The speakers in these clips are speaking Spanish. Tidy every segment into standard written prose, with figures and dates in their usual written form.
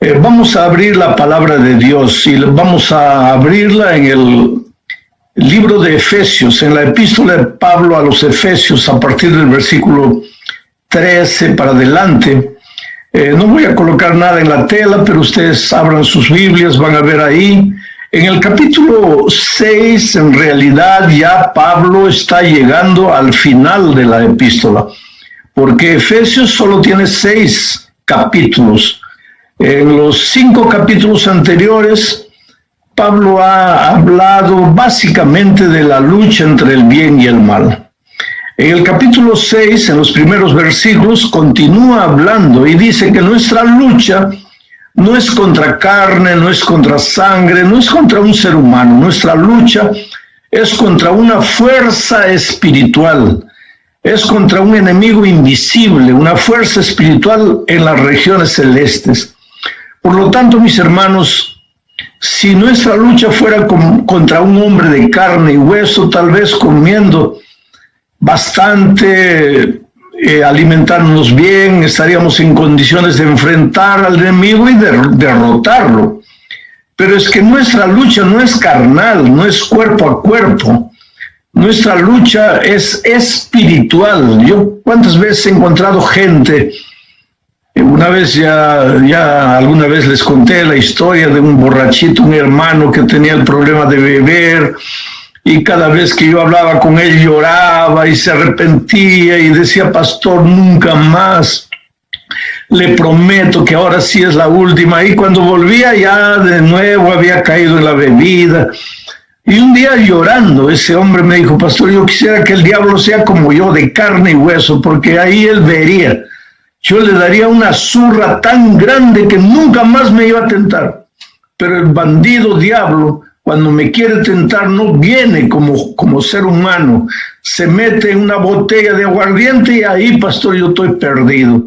Vamos a abrir la palabra de Dios y vamos a abrirla en el libro de Efesios, en la epístola de Pablo a los Efesios, a partir del versículo 13 para adelante. No voy a colocar nada en la tela, pero ustedes abran sus Biblias, van a ver ahí. En el capítulo 6, en realidad, ya Pablo está llegando al final de la epístola, porque Efesios solo tiene 6 capítulos. En los 5 capítulos anteriores, Pablo ha hablado básicamente de la lucha entre el bien y el mal. En el capítulo 6, en los primeros versículos, continúa hablando y dice que nuestra lucha no es contra carne, no es contra sangre, no es contra un ser humano. Nuestra lucha es contra una fuerza espiritual, es contra un enemigo invisible, una fuerza espiritual en las regiones celestes. Por lo tanto, mis hermanos, si nuestra lucha fuera contra un hombre de carne y hueso, tal vez comiendo bastante, alimentarnos bien, estaríamos en condiciones de enfrentar al enemigo y derrotarlo. Pero es que nuestra lucha no es carnal, no es cuerpo a cuerpo. Nuestra lucha es espiritual. Yo cuántas veces he encontrado gente. Una vez alguna vez les conté la historia de un borrachito, un hermano que tenía el problema de beber, y cada vez que yo hablaba con él lloraba y se arrepentía y decía: pastor, nunca más, le prometo que ahora sí es la última. Y cuando volvía ya de nuevo había caído en la bebida. Y un día llorando, ese hombre me dijo: pastor, yo quisiera que el diablo sea como yo, de carne y hueso, porque ahí él vería. Yo le daría una zurra tan grande que nunca más me iba a tentar. Pero el bandido diablo, cuando me quiere tentar, no viene como ser humano. Se mete en una botella de aguardiente y ahí, pastor, yo estoy perdido.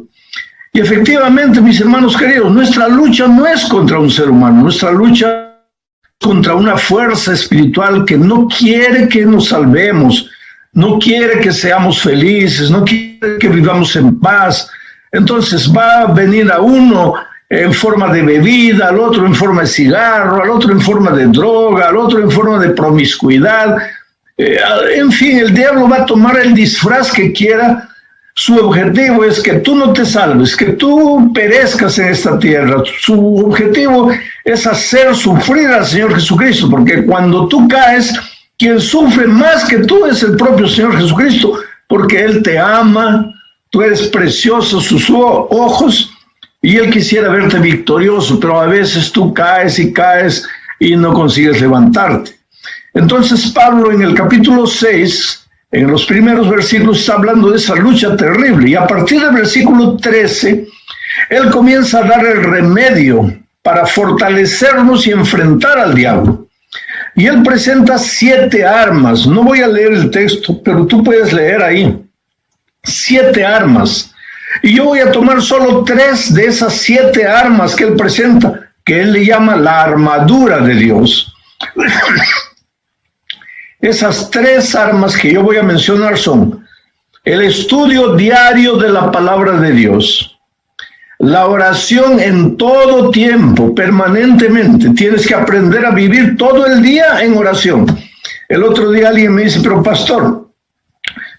Y efectivamente, mis hermanos queridos, nuestra lucha no es contra un ser humano. Nuestra lucha es contra una fuerza espiritual que no quiere que nos salvemos, no quiere que seamos felices, no quiere que vivamos en paz. Entonces va a venir a uno en forma de bebida, al otro en forma de cigarro, al otro en forma de droga, al otro en forma de promiscuidad. En fin, el diablo va a tomar el disfraz que quiera. Su objetivo es que tú no te salves, que tú perezcas en esta tierra. Su objetivo es hacer sufrir al Señor Jesucristo, porque cuando tú caes, quien sufre más que tú es el propio Señor Jesucristo, porque Él te ama. Tú eres precioso a sus ojos y Él quisiera verte victorioso, pero a veces tú caes y no consigues levantarte. Entonces Pablo en el capítulo 6, en los primeros versículos, está hablando de esa lucha terrible. Y a partir del versículo 13, él comienza a dar el remedio para fortalecernos y enfrentar al diablo. Y él presenta 7 armas. No voy a leer el texto, pero tú puedes leer ahí. 7 armas, y yo voy a tomar solo 3 de esas 7 armas que él presenta, que él le llama la armadura de Dios. Esas 3 armas que yo voy a mencionar son el estudio diario de la palabra de Dios, la oración en todo tiempo, permanentemente. Tienes que aprender a vivir todo el día en oración. El otro día alguien me dice: pero pastor,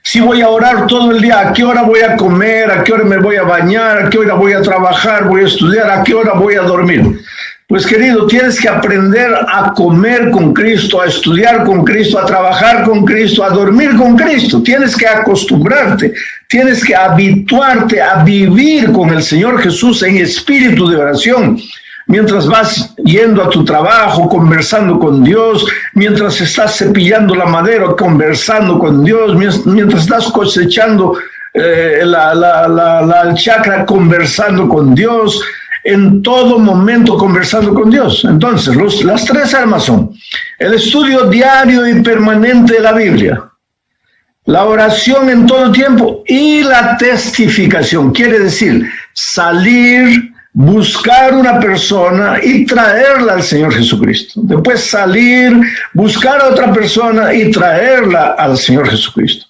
si voy a orar todo el día, ¿a qué hora voy a comer? ¿A qué hora me voy a bañar? ¿A qué hora voy a trabajar? ¿Voy a estudiar? ¿A qué hora voy a dormir? Pues querido, tienes que aprender a comer con Cristo, a estudiar con Cristo, a trabajar con Cristo, a dormir con Cristo. Tienes que acostumbrarte, tienes que habituarte a vivir con el Señor Jesús en espíritu de oración. Mientras vas yendo a tu trabajo, conversando con Dios, mientras estás cepillando la madera, conversando con Dios, mientras estás cosechando la alchacra, conversando con Dios, en todo momento conversando con Dios. Entonces, las 3 armas son el estudio diario y permanente de la Biblia, la oración en todo tiempo y la testificación. Quiere decir, salir, buscar una persona y traerla al Señor Jesucristo. Después salir, buscar a otra persona y traerla al Señor Jesucristo.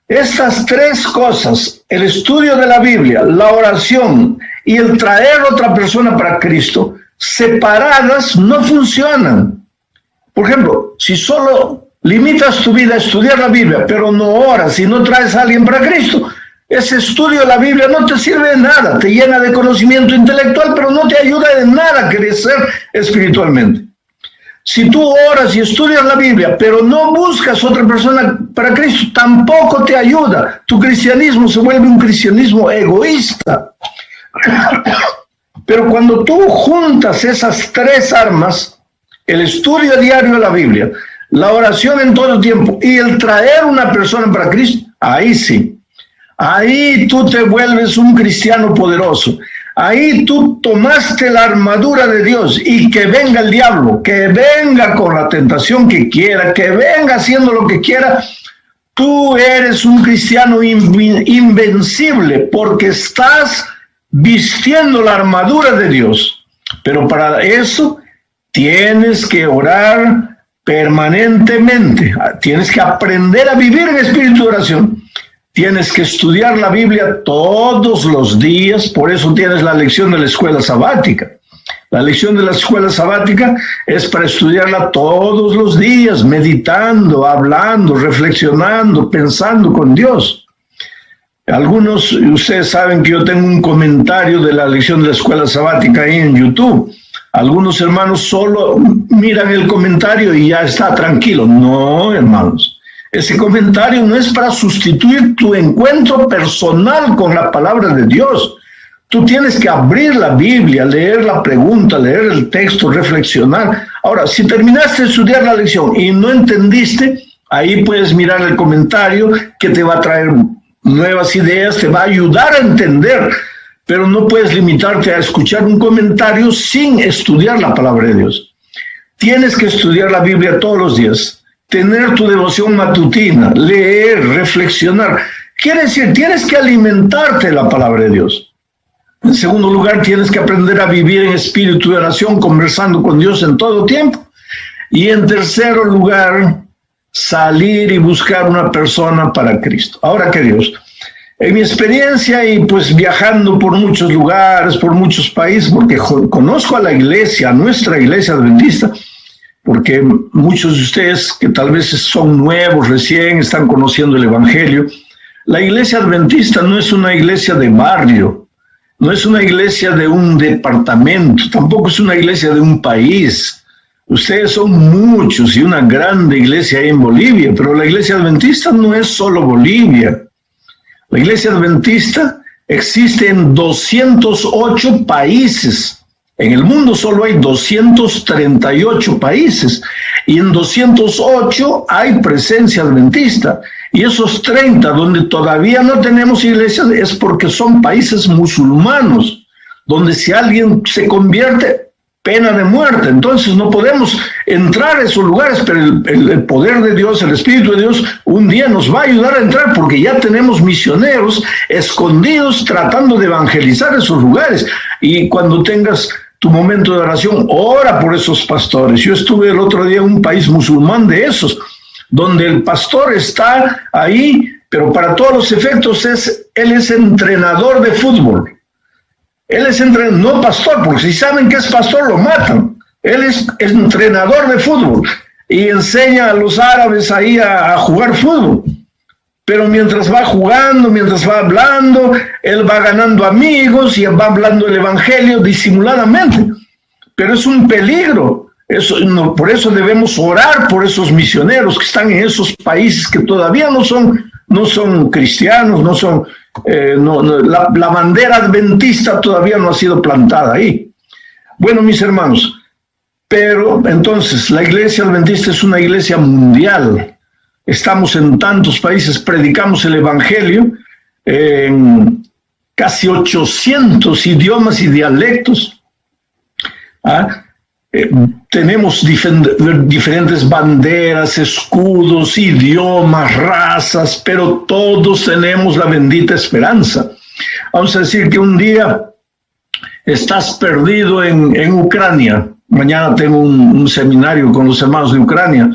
Estas 3 cosas, el estudio de la Biblia, la oración y el traer otra persona para Cristo, separadas, no funcionan. Por ejemplo, si solo limitas tu vida a estudiar la Biblia, pero no oras y no traes a alguien para Cristo, ese estudio de la Biblia no te sirve de nada, te llena de conocimiento intelectual, pero no te ayuda de nada a crecer espiritualmente. Si tú oras y estudias la Biblia, pero no buscas otra persona para Cristo, tampoco te ayuda. Tu cristianismo se vuelve un cristianismo egoísta. Pero cuando tú juntas esas tres armas, el estudio diario de la Biblia, la oración en todo el tiempo y el traer una persona para Cristo, ahí sí. Ahí tú te vuelves un cristiano poderoso. Ahí tú tomaste la armadura de Dios y que venga el diablo, que venga con la tentación que quiera, que venga haciendo lo que quiera. Tú eres un cristiano invencible porque estás vistiendo la armadura de Dios. Pero para eso tienes que orar permanentemente. Tienes que aprender a vivir en espíritu de oración. Tienes que estudiar la Biblia todos los días, por eso tienes la lección de la escuela sabática. La lección de la escuela sabática es para estudiarla todos los días, meditando, hablando, reflexionando, pensando con Dios. Algunos, ustedes saben que yo tengo un comentario de la lección de la escuela sabática ahí en YouTube. Algunos hermanos solo miran el comentario y ya está tranquilo. No, hermanos. Ese comentario no es para sustituir tu encuentro personal con la palabra de Dios. Tú tienes que abrir la Biblia, leer la pregunta, leer el texto, reflexionar. Ahora, si terminaste de estudiar la lección y no entendiste, ahí puedes mirar el comentario que te va a traer nuevas ideas, te va a ayudar a entender. Pero no puedes limitarte a escuchar un comentario sin estudiar la palabra de Dios. Tienes que estudiar la Biblia todos los días. Tener tu devoción matutina, leer, reflexionar. Quiere decir, tienes que alimentarte de la palabra de Dios. En segundo lugar, tienes que aprender a vivir en espíritu de oración, conversando con Dios en todo tiempo. Y en tercer lugar, salir y buscar una persona para Cristo. Ahora, queridos, en mi experiencia y pues viajando por muchos lugares, por muchos países, porque conozco a la iglesia, a nuestra iglesia adventista, porque muchos de ustedes que tal vez son nuevos, recién están conociendo el Evangelio, la iglesia adventista no es una iglesia de barrio, no es una iglesia de un departamento, tampoco es una iglesia de un país. Ustedes son muchos y una grande iglesia ahí en Bolivia, pero la iglesia adventista no es solo Bolivia. La iglesia adventista existe en 208 países. En el mundo solo hay 238 países y en 208 hay presencia adventista. Y esos 30 donde todavía no tenemos iglesias es porque son países musulmanos, donde si alguien se convierte, pena de muerte. Entonces no podemos entrar a esos lugares, pero el poder de Dios, el Espíritu de Dios, un día nos va a ayudar a entrar porque ya tenemos misioneros escondidos tratando de evangelizar esos lugares. Y cuando tengas tu momento de oración, ora por esos pastores. Yo estuve el otro día en un país musulmán de esos, donde el pastor está ahí, pero para todos los efectos él es entrenador de fútbol. Él es entrenador, no pastor, porque si saben que es pastor lo matan. Él es entrenador de fútbol y enseña a los árabes ahí a jugar fútbol. Pero mientras va jugando, mientras va hablando, él va ganando amigos y va hablando el evangelio disimuladamente. Pero es un peligro. Por eso debemos orar por esos misioneros que están en esos países que todavía no son cristianos, no son... la bandera adventista todavía no ha sido plantada ahí. Bueno, mis hermanos, pero entonces la iglesia adventista es una iglesia mundial. Estamos en tantos países, predicamos el evangelio en casi 800 idiomas y dialectos. Tenemos diferentes banderas, escudos, idiomas, razas, pero todos tenemos la bendita esperanza. Vamos a decir que un día estás perdido en Ucrania. Mañana tengo un seminario con los hermanos de Ucrania.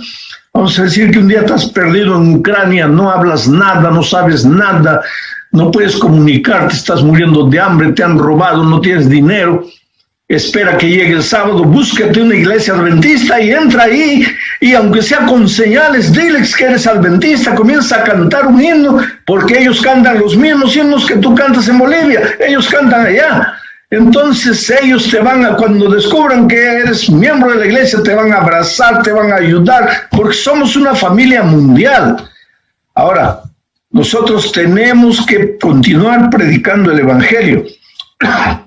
Vamos a decir que un día estás perdido en Ucrania, no hablas nada, no sabes nada, no puedes comunicarte, estás muriendo de hambre, te han robado, no tienes dinero, espera que llegue el sábado, búscate una iglesia adventista y entra ahí, y aunque sea con señales, diles que eres adventista, comienza a cantar un himno, porque ellos cantan los mismos himnos que tú cantas en Bolivia, ellos cantan allá. Entonces ellos te van a, cuando descubran que eres miembro de la iglesia, te van a abrazar, te van a ayudar, porque somos una familia mundial. Ahora, nosotros tenemos que continuar predicando el evangelio,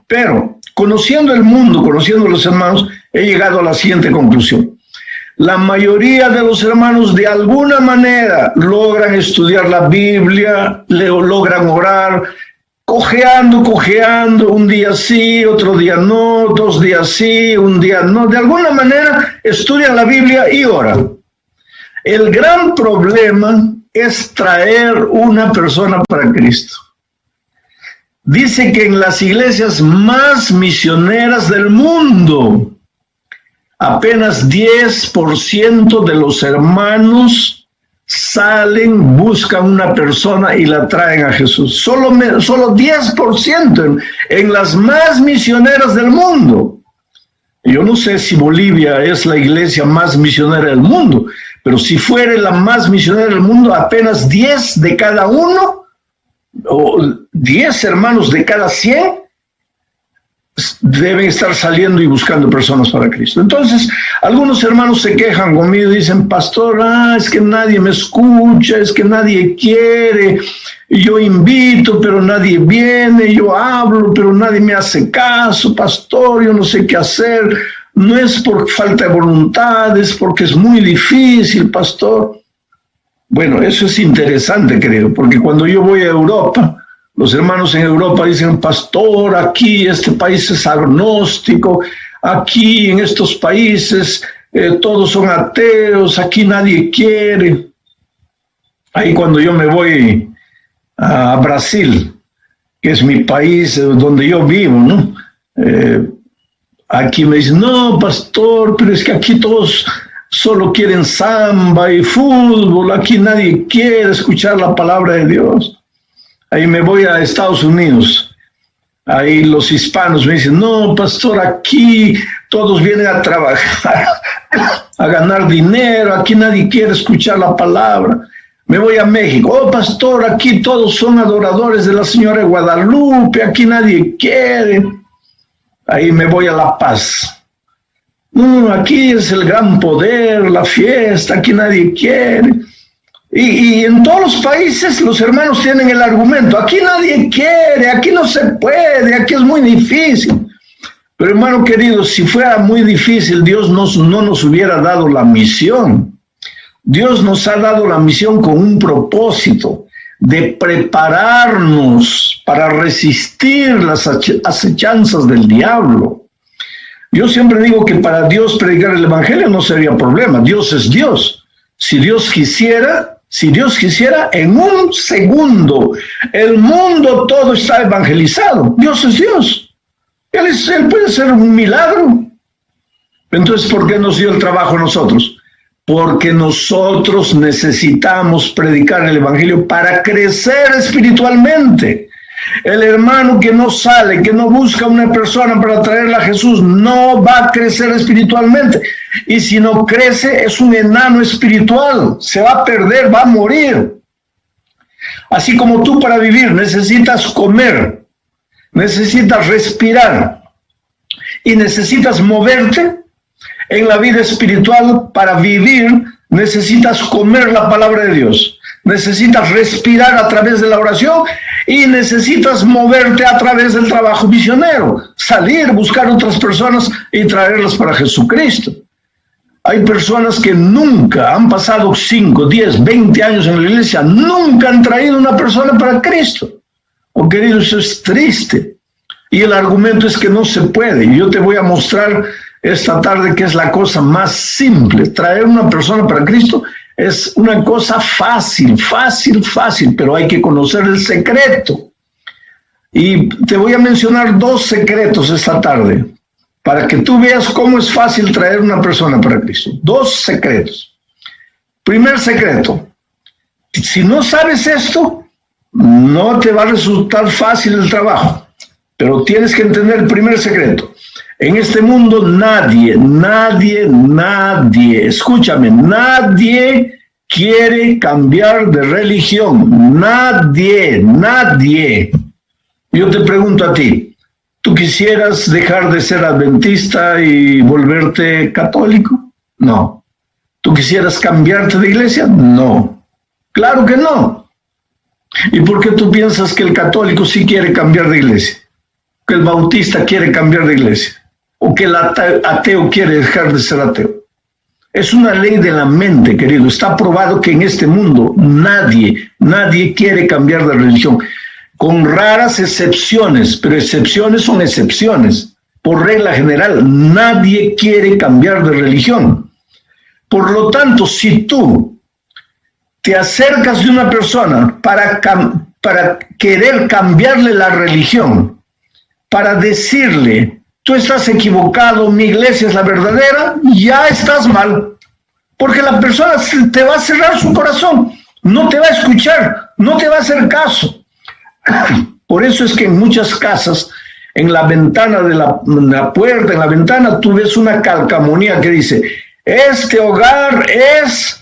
pero conociendo el mundo, conociendo a los hermanos, he llegado a la siguiente conclusión. La mayoría de los hermanos de alguna manera logran estudiar la Biblia, logran orar, cojeando, un día sí, otro día no, 2 días sí, un día no. De alguna manera estudian la Biblia y oran. El gran problema es traer una persona para Cristo. Dice que en las iglesias más misioneras del mundo, apenas 10% de los hermanos salen, buscan una persona y la traen a Jesús. Solo 10% en las más misioneras del mundo. Yo no sé si Bolivia es la iglesia más misionera del mundo, pero si fuera la más misionera del mundo, apenas 10 de cada uno, o 10 hermanos de cada 100, deben estar saliendo y buscando personas para Cristo. Entonces, algunos hermanos se quejan conmigo y dicen, pastor, es que nadie me escucha, es que nadie quiere, yo invito, pero nadie viene, yo hablo, pero nadie me hace caso, pastor, yo no sé qué hacer. No es por falta de voluntad, es porque es muy difícil, pastor. Bueno, eso es interesante, creo, porque cuando yo voy a Europa, los hermanos en Europa dicen, pastor, aquí este país es agnóstico, aquí en estos países todos son ateos, aquí nadie quiere. Ahí cuando yo me voy a Brasil, que es mi país donde yo vivo, ¿no? Aquí me dicen, no, pastor, pero es que aquí todos solo quieren samba y fútbol, aquí nadie quiere escuchar la palabra de Dios. Ahí me voy a Estados Unidos, ahí los hispanos me dicen, no, pastor, aquí todos vienen a trabajar, a ganar dinero, aquí nadie quiere escuchar la palabra. Me voy a México, oh, pastor, aquí todos son adoradores de la Señora de Guadalupe, aquí nadie quiere. Ahí me voy a La Paz. No, aquí es el gran poder, la fiesta, aquí nadie quiere. Y en todos los países los hermanos tienen el argumento, aquí nadie quiere, aquí no se puede, aquí es muy difícil. Pero hermano querido, si fuera muy difícil, Dios no nos hubiera dado la misión. Dios nos ha dado la misión con un propósito de prepararnos para resistir las acechanzas del diablo. Yo siempre digo que para Dios predicar el evangelio no sería problema, Dios es Dios. Si Dios quisiera, en un segundo, el mundo todo está evangelizado. Dios es Dios. Él puede hacer un milagro. Entonces, ¿por qué nos dio el trabajo a nosotros? Porque nosotros necesitamos predicar el evangelio para crecer espiritualmente. El hermano que no sale, que no busca una persona para traerla a Jesús, no va a crecer espiritualmente. Y si no crece, es un enano espiritual. Se va a perder, va a morir. Así como tú para vivir necesitas comer, necesitas respirar y necesitas moverte, en la vida espiritual para vivir necesitas comer la palabra de Dios. Necesitas respirar a través de la oración y necesitas moverte a través del trabajo misionero, salir, buscar otras personas y traerlas para Jesucristo. Hay personas que nunca han pasado 5, 10, 20 años en la iglesia, nunca han traído una persona para Cristo. Oh, querido, eso es triste. Y el argumento es que no se puede. Y yo te voy a mostrar esta tarde que es la cosa más simple. Traer una persona para Cristo es una cosa fácil, pero hay que conocer el secreto. Y te voy a mencionar 2 secretos esta tarde, para que tú veas cómo es fácil traer una persona para Cristo. 2 secretos. Primer secreto, si no sabes esto, No te va a resultar fácil el trabajo, pero tienes que entender el primer secreto. En este mundo nadie, escúchame, nadie quiere cambiar de religión. Nadie. Yo te pregunto a ti, ¿tú quisieras dejar de ser adventista y volverte católico? No. ¿Tú quisieras cambiarte de iglesia? No. Claro que no. ¿Y por qué tú piensas que el católico sí quiere cambiar de iglesia? ¿Que el bautista quiere cambiar de iglesia? ¿O que el ateo quiere dejar de ser ateo? Es una ley de la mente, querido. Está probado que en este mundo nadie quiere cambiar de religión. Con raras excepciones, pero excepciones son excepciones. Por regla general, nadie quiere cambiar de religión. Por lo tanto, si tú te acercas de una persona para querer cambiarle la religión, para decirle, tú estás equivocado, mi iglesia es la verdadera, ya estás mal. Porque la persona te va a cerrar su corazón, no te va a escuchar, no te va a hacer caso. Por eso es que en muchas casas, en la ventana de la puerta, en la ventana, tú ves una calcamonía que dice, este hogar es...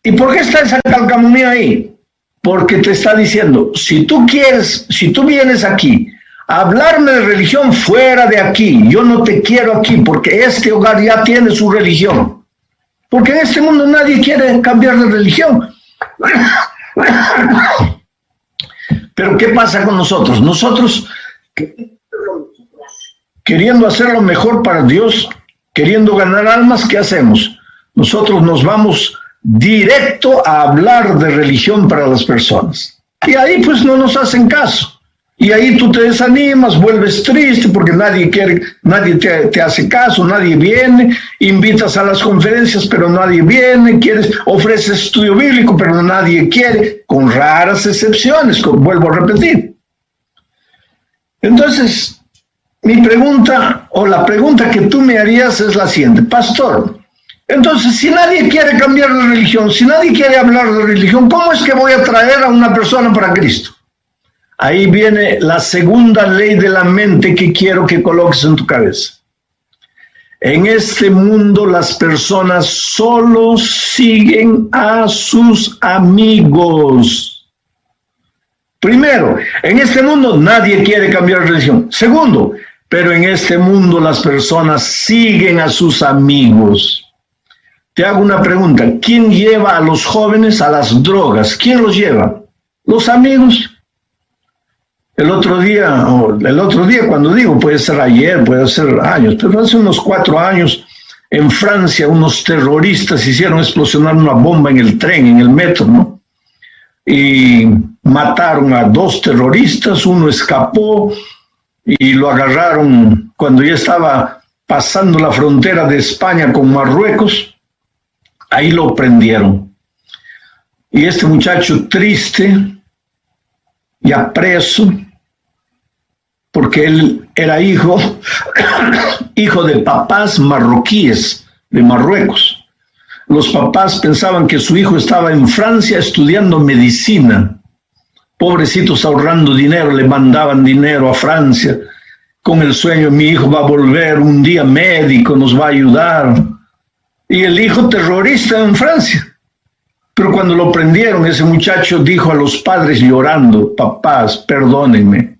¿Y por qué está esa calcamonía ahí? Porque te está diciendo, si tú vienes aquí a hablarme de religión, fuera de aquí, yo no te quiero aquí, porque este hogar ya tiene su religión. Porque en este mundo nadie quiere cambiar de religión. Pero ¿qué pasa con nosotros? Nosotros, queriendo hacer lo mejor para Dios, queriendo ganar almas, ¿qué hacemos? Nosotros nos vamos directo a hablar de religión para las personas. Y ahí pues no nos hacen caso. Y ahí tú te desanimas, vuelves triste porque nadie te hace caso, nadie viene, invitas a las conferencias pero nadie viene, ofreces estudio bíblico pero nadie quiere, con raras excepciones, vuelvo a repetir. Entonces, mi pregunta o la pregunta que tú me harías es la siguiente, pastor, entonces si nadie quiere cambiar de religión, si nadie quiere hablar de religión, ¿cómo es que voy a traer a una persona para Cristo? Ahí viene la segunda ley de la mente que quiero que coloques en tu cabeza. En este mundo las personas solo siguen a sus amigos. Primero, en este mundo nadie quiere cambiar de religión. Segundo, pero en este mundo las personas siguen a sus amigos. Te hago una pregunta. ¿Quién lleva a los jóvenes a las drogas? ¿Quién los lleva? Los amigos. El otro día, cuando digo, puede ser ayer, puede ser años, pero hace unos 4 años, en Francia, unos terroristas hicieron explosionar una bomba en el tren, en el metro, ¿no? Y mataron a 2 terroristas, uno escapó y lo agarraron cuando ya estaba pasando la frontera de España con Marruecos, ahí lo prendieron. Y este muchacho triste, ya preso, porque él era hijo de papás marroquíes de Marruecos. Los papás pensaban que su hijo estaba en Francia estudiando medicina. Pobrecitos ahorrando dinero, le mandaban dinero a Francia con el sueño, mi hijo va a volver un día médico, nos va a ayudar. Y el hijo terrorista en Francia. Pero cuando lo prendieron, ese muchacho dijo a los padres llorando, papás, perdónenme.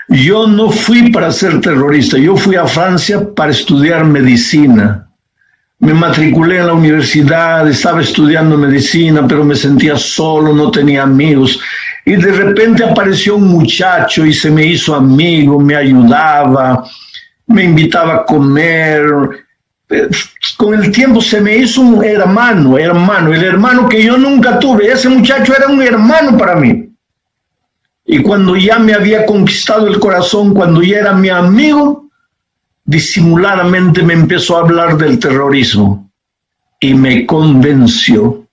Yo no fui para ser terrorista, yo fui a Francia para estudiar medicina. Me matriculé en la universidad, estaba estudiando medicina, pero me sentía solo, no tenía amigos. Y de repente apareció un muchacho y se me hizo amigo, me ayudaba, me invitaba a comer. Con el tiempo se me hizo un hermano, el hermano que yo nunca tuve. Ese muchacho era un hermano para mí. Y cuando ya me había conquistado el corazón, cuando ya era mi amigo, disimuladamente me empezó a hablar del terrorismo y me convenció.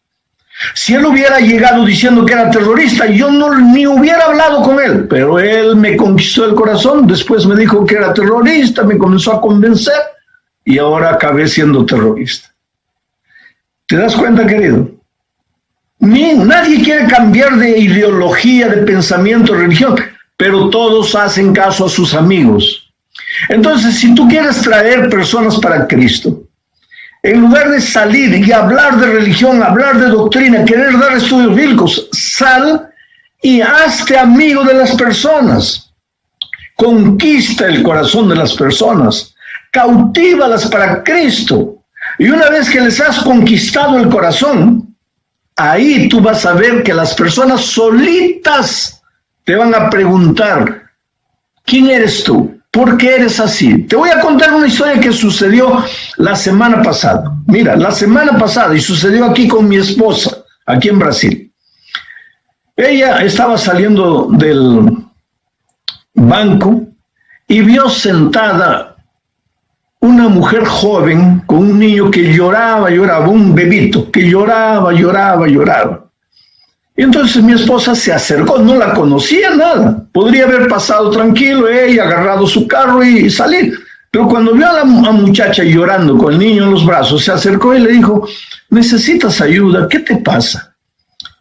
Si él hubiera llegado diciendo que era terrorista, yo ni hubiera hablado con él, pero él me conquistó el corazón, después me dijo que era terrorista, me comenzó a convencer y ahora acabé siendo terrorista. ¿Te das cuenta, querido? Nadie quiere cambiar de ideología, de pensamiento, de religión, pero todos hacen caso a sus amigos. Entonces, si tú quieres traer personas para Cristo, en lugar de salir y hablar de religión, hablar de doctrina, querer dar estudios bíblicos, sal y hazte amigo de las personas. Conquista el corazón de las personas, cautívalas para Cristo. Y una vez que les has conquistado el corazón, ahí tú vas a ver que las personas solitas te van a preguntar, ¿quién eres tú? ¿Por qué eres así? Te voy a contar una historia que sucedió la semana pasada. Mira, la semana pasada, y sucedió aquí con mi esposa, aquí en Brasil. Ella estaba saliendo del banco y vio sentada una mujer joven con un niño que lloraba, un bebito que lloraba. Y entonces mi esposa se acercó, no la conocía nada. Podría haber pasado tranquilo, ella agarrado su carro y salir. Pero cuando vio a la muchacha llorando con el niño en los brazos, se acercó y le dijo, ¿necesitas ayuda? ¿Qué te pasa?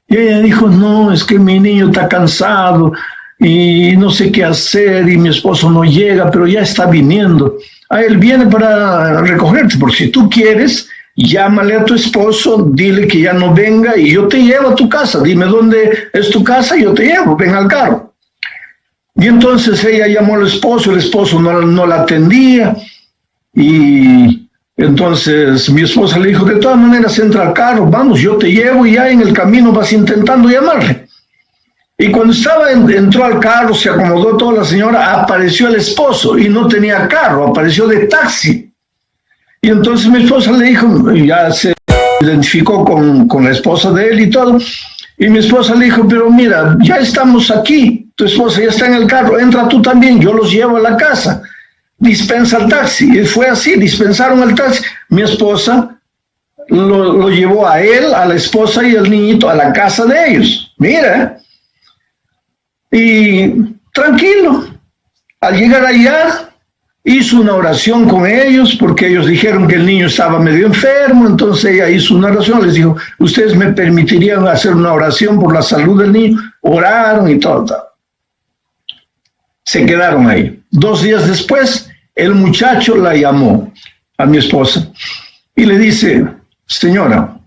Y ella dijo, no, es que mi niño está cansado y no sé qué hacer y mi esposo no llega, pero ya está viniendo. Él viene para recogerte, porque si tú quieres, llámale a tu esposo, dile que ya no venga y yo te llevo a tu casa. Dime dónde es tu casa y yo te llevo, ven al carro. Y entonces ella llamó al esposo, el esposo no la atendía y entonces mi esposa le dijo, de todas maneras entra al carro, vamos, yo te llevo y ya en el camino vas intentando llamarle. Y cuando entró al carro, se acomodó toda la señora, apareció el esposo y no tenía carro, apareció de taxi. Y entonces mi esposa le dijo, ya se identificó con la esposa de él y todo, y mi esposa le dijo, pero mira, ya estamos aquí, tu esposa ya está en el carro, entra tú también, yo los llevo a la casa, dispensa el taxi. Y fue así, dispensaron el taxi. Mi esposa lo llevó a él, a la esposa y al niñito a la casa de ellos. Mira, y tranquilo, al llegar allá, hizo una oración con ellos, porque ellos dijeron que el niño estaba medio enfermo, entonces ella hizo una oración, les dijo, ¿ustedes me permitirían hacer una oración por la salud del niño? Oraron y todo. Se quedaron ahí. 2 días después, el muchacho la llamó a mi esposa y le dice, señora,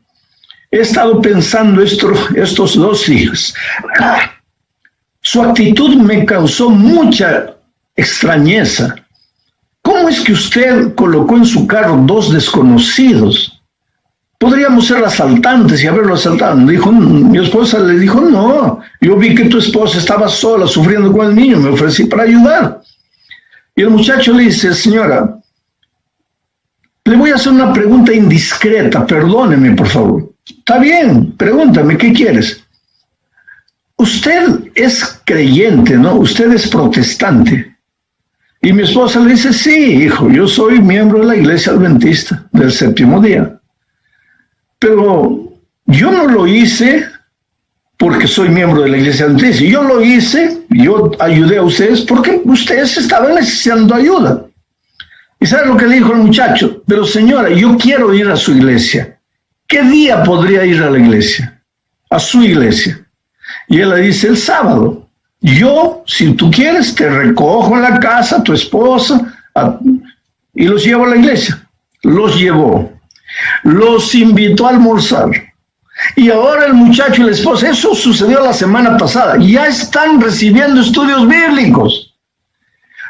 he estado pensando estos 2 días. Su actitud me causó mucha extrañeza. ¿Cómo es que usted colocó en su carro 2 desconocidos? Podríamos ser asaltantes y haberlo asaltado. Mi esposa le dijo, no, yo vi que tu esposa estaba sola, sufriendo con el niño, me ofrecí para ayudar. Y el muchacho le dice, señora, le voy a hacer una pregunta indiscreta, perdóneme, por favor. Está bien, pregúntame, ¿qué quieres? Usted es creyente, ¿no? Usted es protestante. Y mi esposa le dice, sí, hijo, yo soy miembro de la Iglesia Adventista del Séptimo Día. Pero yo no lo hice porque soy miembro de la Iglesia Adventista. Yo lo hice, yo ayudé a ustedes porque ustedes estaban necesitando ayuda. ¿Y sabe lo que le dijo el muchacho? Pero señora, yo quiero ir a su iglesia. ¿Qué día podría ir a la iglesia? A su iglesia. Y él le dice, el sábado. Yo, si tú quieres, te recojo en la casa, a tu esposa, y los llevo a la iglesia. Los llevó. Los invitó a almorzar. Y ahora el muchacho y la esposa, eso sucedió la semana pasada, ya están recibiendo estudios bíblicos.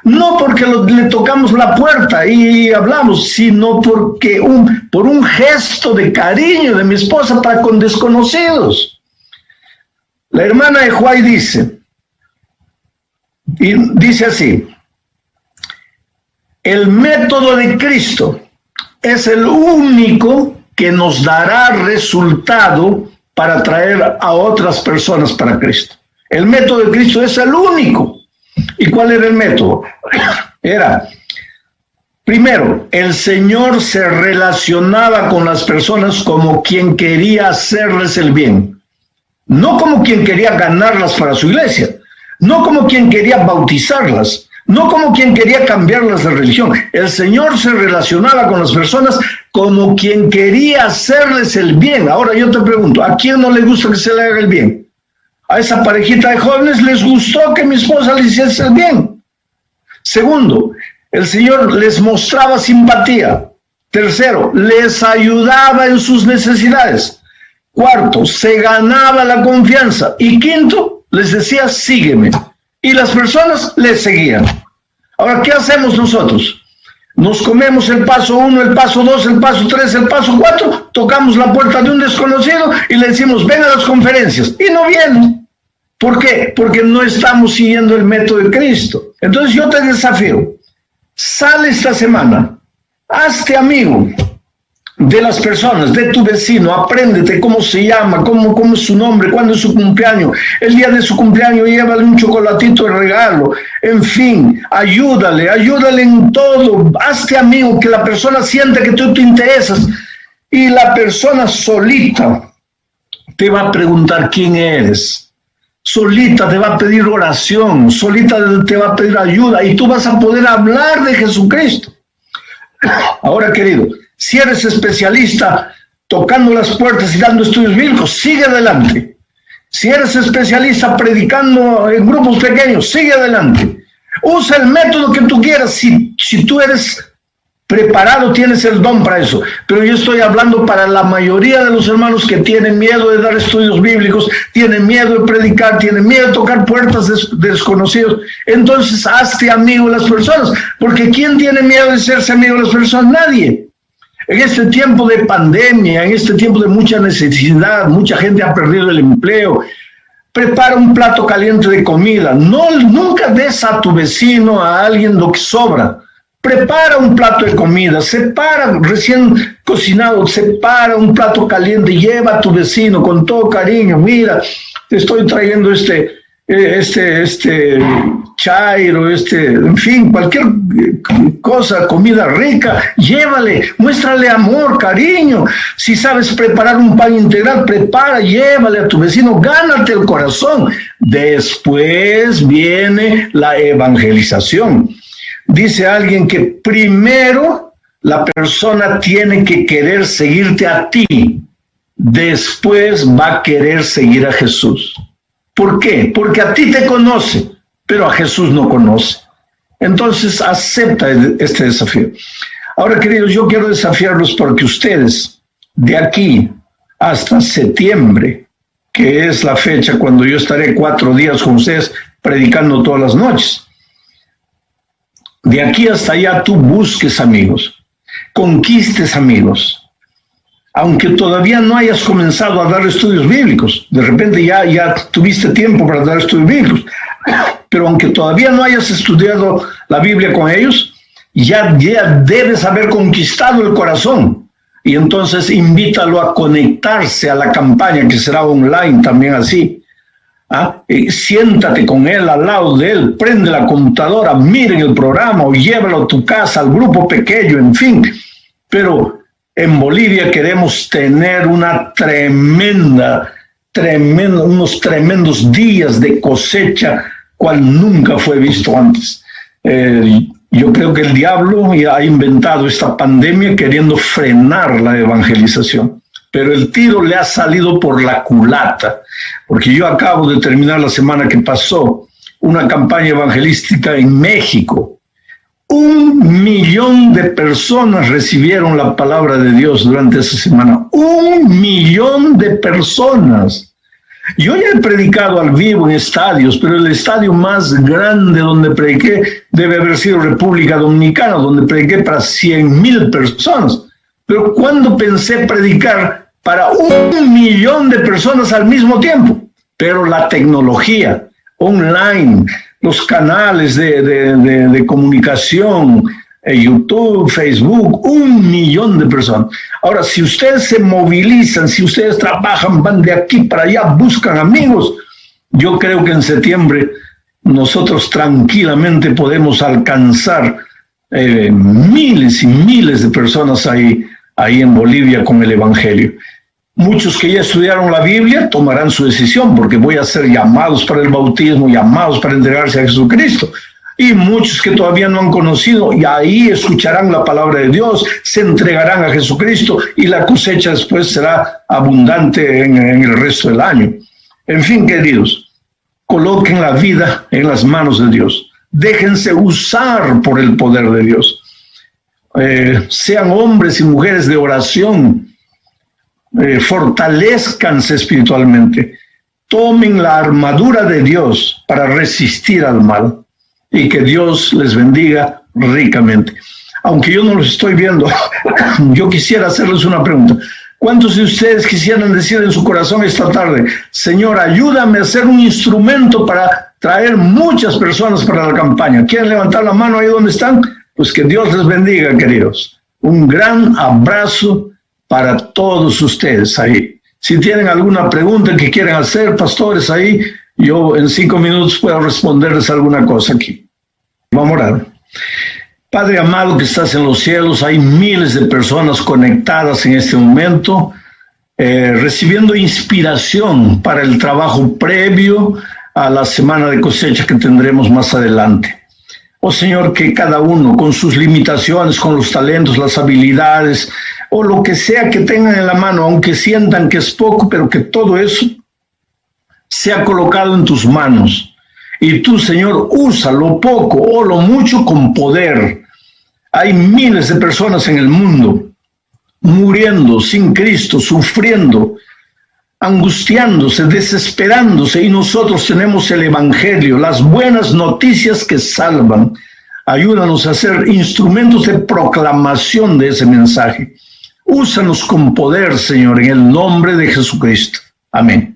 No porque le tocamos la puerta y hablamos, sino porque por un gesto de cariño de mi esposa para con desconocidos. La hermana de Huay dice así, el método de Cristo es el único que nos dará resultado para traer a otras personas para Cristo. El método de Cristo es el único. ¿Y cuál era el método? Era, primero, el Señor se relacionaba con las personas como quien quería hacerles el bien. No como quien quería ganarlas para su iglesia, no como quien quería bautizarlas, no como quien quería cambiarlas de religión. El Señor se relacionaba con las personas como quien quería hacerles el bien. Ahora yo te pregunto, ¿a quién no le gusta que se le haga el bien? A esa parejita de jóvenes les gustó que mi esposa le hiciese el bien. Segundo, el Señor les mostraba simpatía. Tercero, les ayudaba en sus necesidades. Cuarto, se ganaba la confianza. Y quinto, les decía, sígueme. Y las personas les seguían. Ahora, ¿qué hacemos nosotros? Nos comemos el paso 1, el paso 2, el paso 3, el paso 4, tocamos la puerta de un desconocido y le decimos, ven a las conferencias. Y no viene. ¿Por qué? Porque no estamos siguiendo el método de Cristo. Entonces yo te desafío, sale esta semana, hazte amigo de las personas, de tu vecino, apréndete cómo se llama, cómo es su nombre, cuándo es su cumpleaños, el día de su cumpleaños, llévale un chocolatito de regalo, en fin, ayúdale en todo, hazte amigo, que la persona sienta que tú te interesas, y la persona solita te va a preguntar quién eres, solita te va a pedir oración, solita te va a pedir ayuda, y tú vas a poder hablar de Jesucristo. Ahora, querido, si eres especialista tocando las puertas y dando estudios bíblicos, sigue adelante. Si eres especialista predicando en grupos pequeños, sigue adelante. Usa el método que tú quieras. Si tú eres preparado, tienes el don para eso. Pero yo estoy hablando para la mayoría de los hermanos que tienen miedo de dar estudios bíblicos, tienen miedo de predicar, tienen miedo de tocar puertas de desconocidos. Entonces, hazte amigo de las personas. Porque ¿quién tiene miedo de hacerse amigo de las personas? Nadie. En este tiempo de pandemia, en este tiempo de mucha necesidad, mucha gente ha perdido el empleo. Prepara un plato caliente de comida. Nunca des a tu vecino, a alguien lo que sobra. Prepara un plato de comida, separa recién cocinado, separa un plato caliente, lleva a tu vecino con todo cariño. Mira, te estoy trayendo este chairo, en fin, cualquier cosa, comida rica, llévale, muéstrale amor, cariño. Si sabes preparar un pan integral, prepara, llévale a tu vecino, gánate el corazón. Después viene la evangelización. Dice alguien que primero la persona tiene que querer seguirte a ti, después va a querer seguir a Jesús. ¿Por qué? Porque a ti te conoce, pero a Jesús no conoce. Entonces acepta este desafío. Ahora, queridos, yo quiero desafiarlos porque ustedes, de aquí hasta septiembre, que es la fecha cuando yo estaré 4 días con ustedes predicando todas las noches, de aquí hasta allá tú busques amigos, conquistes amigos. Aunque todavía no hayas comenzado a dar estudios bíblicos, de repente ya tuviste tiempo para dar estudios bíblicos, pero aunque todavía no hayas estudiado la Biblia con ellos, ya debes haber conquistado el corazón. Y entonces invítalo a conectarse a la campaña que será online también así. Siéntate con él, al lado de él, prende la computadora, miren el programa o llévalo a tu casa, al grupo pequeño, en fin. Pero en Bolivia queremos tener unos tremendos días de cosecha, cual nunca fue visto antes. Yo creo que el diablo ya ha inventado esta pandemia queriendo frenar la evangelización. Pero el tiro le ha salido por la culata, porque yo acabo de terminar la semana que pasó una campaña evangelística en México. 1 millón de personas recibieron la palabra de Dios durante esa semana. 1 millón de personas. Yo ya he predicado al vivo en estadios, pero el estadio más grande donde prediqué debe haber sido República Dominicana, donde prediqué para 100,000 personas. Pero ¿cuándo pensé predicar para 1 millón de personas al mismo tiempo? Pero la tecnología online, los canales de comunicación, YouTube, Facebook, 1 millón de personas. Ahora, si ustedes se movilizan, si ustedes trabajan, van de aquí para allá, buscan amigos, yo creo que en septiembre nosotros tranquilamente podemos alcanzar miles y miles de personas ahí en Bolivia con el Evangelio. Muchos que ya estudiaron la Biblia tomarán su decisión, porque voy a ser llamados para el bautismo, llamados para entregarse a Jesucristo. y muchos que todavía no han conocido, y ahí escucharán la palabra de Dios, se entregarán a Jesucristo, y la cosecha después será abundante en el resto del año. En fin, queridos, coloquen la vida en las manos de Dios. Déjense usar por el poder de Dios. Sean hombres y mujeres de oración. Fortalezcanse espiritualmente. Tomen la armadura de Dios para resistir al mal. Y que Dios les bendiga ricamente. Aunque yo no los estoy viendo, yo quisiera hacerles una pregunta. ¿Cuántos de ustedes quisieran decir en su corazón esta tarde: Señor, ayúdame a ser un instrumento para traer muchas personas para la campaña? ¿Quieren levantar la mano ahí donde están? Pues que Dios les bendiga, queridos. Un gran abrazo para todos ustedes ahí. Si tienen alguna pregunta que quieran hacer, pastores, ahí, yo en 5 minutos puedo responderles alguna cosa aquí. Vamos a orar. Padre amado que estás en los cielos, hay miles de personas conectadas en este momento, recibiendo inspiración para el trabajo previo a la semana de cosecha que tendremos más adelante. Oh Señor, que cada uno con sus limitaciones, con los talentos, las habilidades, o lo que sea que tengan en la mano, aunque sientan que es poco, pero que todo eso sea colocado en tus manos. Y tú, Señor, usa lo poco o lo mucho con poder. Hay miles de personas en el mundo muriendo sin Cristo, sufriendo, angustiándose, desesperándose, y nosotros tenemos el Evangelio, las buenas noticias que salvan. Ayúdanos a ser instrumentos de proclamación de ese mensaje. Úsanos con poder, Señor, en el nombre de Jesucristo. Amén.